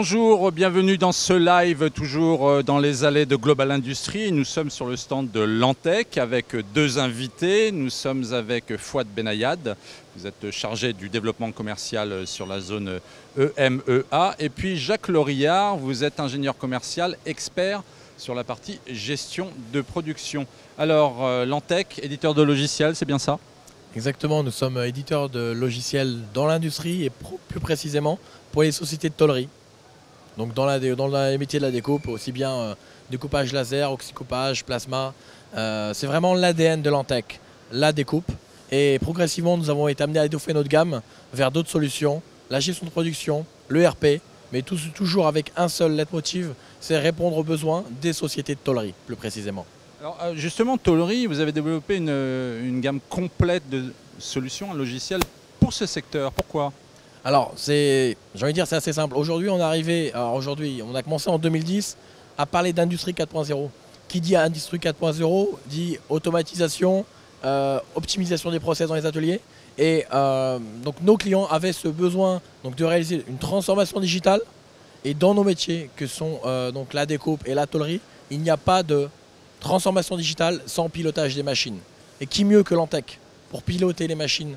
Bonjour, bienvenue dans ce live, toujours dans les allées de Global Industries. Nous sommes sur le stand de Lantec avec deux invités. Nous sommes avec Fouad Benayad, vous êtes chargé du développement commercial sur la zone EMEA. Et puis Jacques Lorillard, vous êtes ingénieur commercial, expert sur la partie gestion de production. Alors, Lantec, éditeur de logiciels, c'est bien ça? Exactement, nous sommes éditeurs de logiciels dans l'industrie et plus précisément pour les sociétés de tôlerie. Donc dans les métiers de la découpe, aussi bien découpage laser, oxycoupage, plasma. C'est vraiment l'ADN de Lantec, la découpe. Et progressivement, nous avons été amenés à étoffer notre gamme vers d'autres solutions, la gestion de production, l'ERP, mais toujours avec un seul leitmotiv, c'est répondre aux besoins des sociétés de tôlerie, plus précisément. Alors justement, tôlerie, vous avez développé une gamme complète de solutions, un logiciel pour ce secteur. Pourquoi? Alors, j'ai envie de dire, c'est assez simple. Aujourd'hui, on a commencé en 2010 à parler d'industrie 4.0. Qui dit industrie 4.0 dit automatisation, optimisation des process dans les ateliers. Et donc nos clients avaient ce besoin de réaliser une transformation digitale. Et dans nos métiers que sont donc la découpe et la tôlerie, il n'y a pas de transformation digitale sans pilotage des machines. Et qui mieux que Lantec pour piloter les machines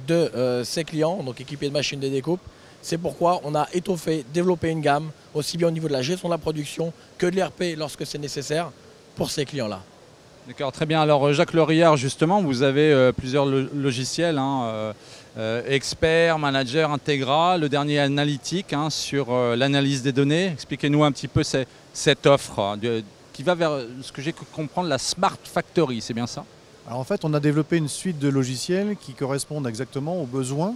de ses clients, donc équipés de machines de découpe. C'est pourquoi on a étoffé, développé une gamme, aussi bien au niveau de la gestion de la production que de l'ERP lorsque c'est nécessaire pour ces clients-là. D'accord, très bien. Alors Jacques Lorillard, justement, vous avez plusieurs logiciels, expert, manager, Integra, le dernier analytique sur l'analyse des données. Expliquez-nous un petit peu cette offre qui va vers ce que j'ai pu comprendre, la Smart Factory, c'est bien ça? Alors en fait, on a développé une suite de logiciels qui correspondent exactement aux besoins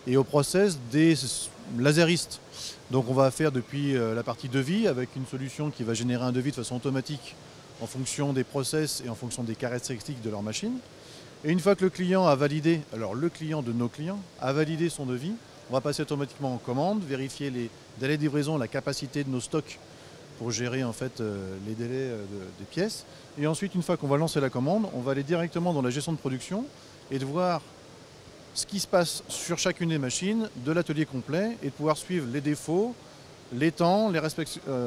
et aux process des laseristes. Donc on va faire depuis la partie devis avec une solution qui va générer un devis de façon automatique en fonction des process et en fonction des caractéristiques de leur machine. Et une fois que le client a validé, alors le client de nos clients a validé son devis, on va passer automatiquement en commande, vérifier les délais de livraison, la capacité de nos stocks pour gérer en fait les délais des pièces. Et ensuite, une fois qu'on va lancer la commande, on va aller directement dans la gestion de production et de voir ce qui se passe sur chacune des machines de l'atelier complet et de pouvoir suivre les défauts, les temps,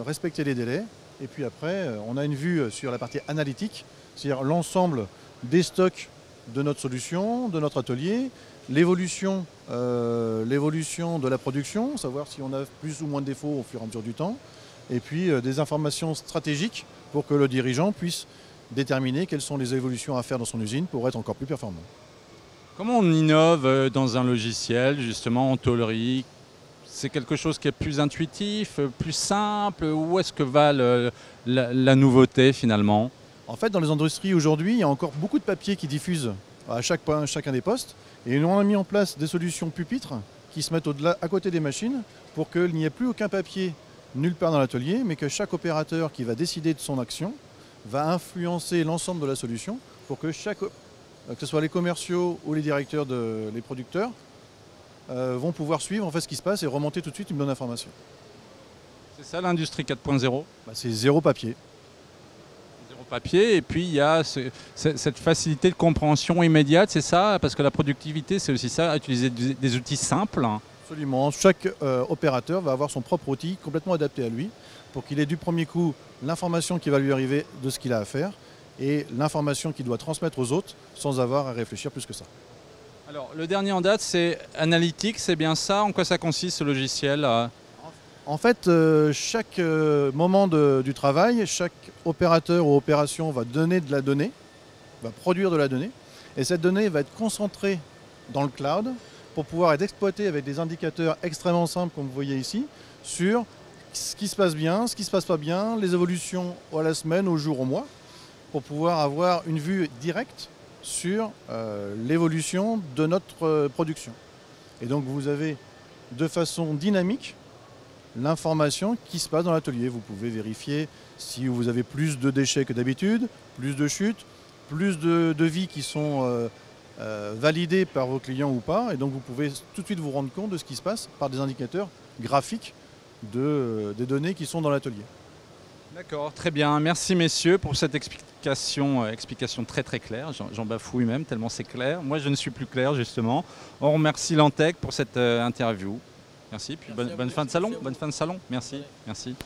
respecter les délais. Et puis après, on a une vue sur la partie analytique, c'est-à-dire l'ensemble des stocks de notre solution, de notre atelier, l'évolution de la production, savoir si on a plus ou moins de défauts au fur et à mesure du temps, et puis des informations stratégiques pour que le dirigeant puisse déterminer quelles sont les évolutions à faire dans son usine pour être encore plus performant. Comment on innove dans un logiciel, justement, en tôlerie? C'est quelque chose qui est plus intuitif, plus simple? Où est-ce que va la nouveauté finalement? En fait, dans les industries aujourd'hui, il y a encore beaucoup de papier qui diffusent à chacun des postes. Et nous, on a mis en place des solutions pupitres qui se mettent à côté des machines pour qu'il n'y ait plus aucun papier nulle part dans l'atelier, mais que chaque opérateur qui va décider de son action va influencer l'ensemble de la solution pour que que ce soit les commerciaux ou les directeurs, les producteurs, vont pouvoir suivre en fait ce qui se passe et remonter tout de suite une bonne information. C'est ça l'industrie 4.0? C'est zéro papier. Zéro papier, et puis il y a cette facilité de compréhension immédiate, c'est ça? Parce que la productivité, c'est aussi ça, utiliser des outils simples. Absolument. Chaque opérateur va avoir son propre outil complètement adapté à lui pour qu'il ait du premier coup l'information qui va lui arriver de ce qu'il a à faire et l'information qu'il doit transmettre aux autres sans avoir à réfléchir plus que ça. Alors, le dernier en date, c'est Analytics, c'est bien ça? En quoi ça consiste ce logiciel? En fait, chaque moment du travail, chaque opérateur ou opération va donner de la donnée, va produire de la donnée, et cette donnée va être concentrée dans le cloud pour pouvoir être exploitée avec des indicateurs extrêmement simples, comme vous voyez ici, sur ce qui se passe bien, ce qui ne se passe pas bien, les évolutions à la semaine, au jour, au mois, pour pouvoir avoir une vue directe sur l'évolution de notre production. Et donc vous avez de façon dynamique l'information qui se passe dans l'atelier. Vous pouvez vérifier si vous avez plus de déchets que d'habitude, plus de chutes, plus de devis qui sont validés par vos clients ou pas. Et donc vous pouvez tout de suite vous rendre compte de ce qui se passe par des indicateurs graphiques des données qui sont dans l'atelier. D'accord, très bien. Merci messieurs pour cette explication très très claire. J'en bafouille même tellement c'est clair. Moi je ne suis plus clair justement. On remercie Lantec pour cette interview. Merci. Puis Merci à bonne vous. fin de salon. Merci à vous. Bonne fin de salon. Merci. Merci.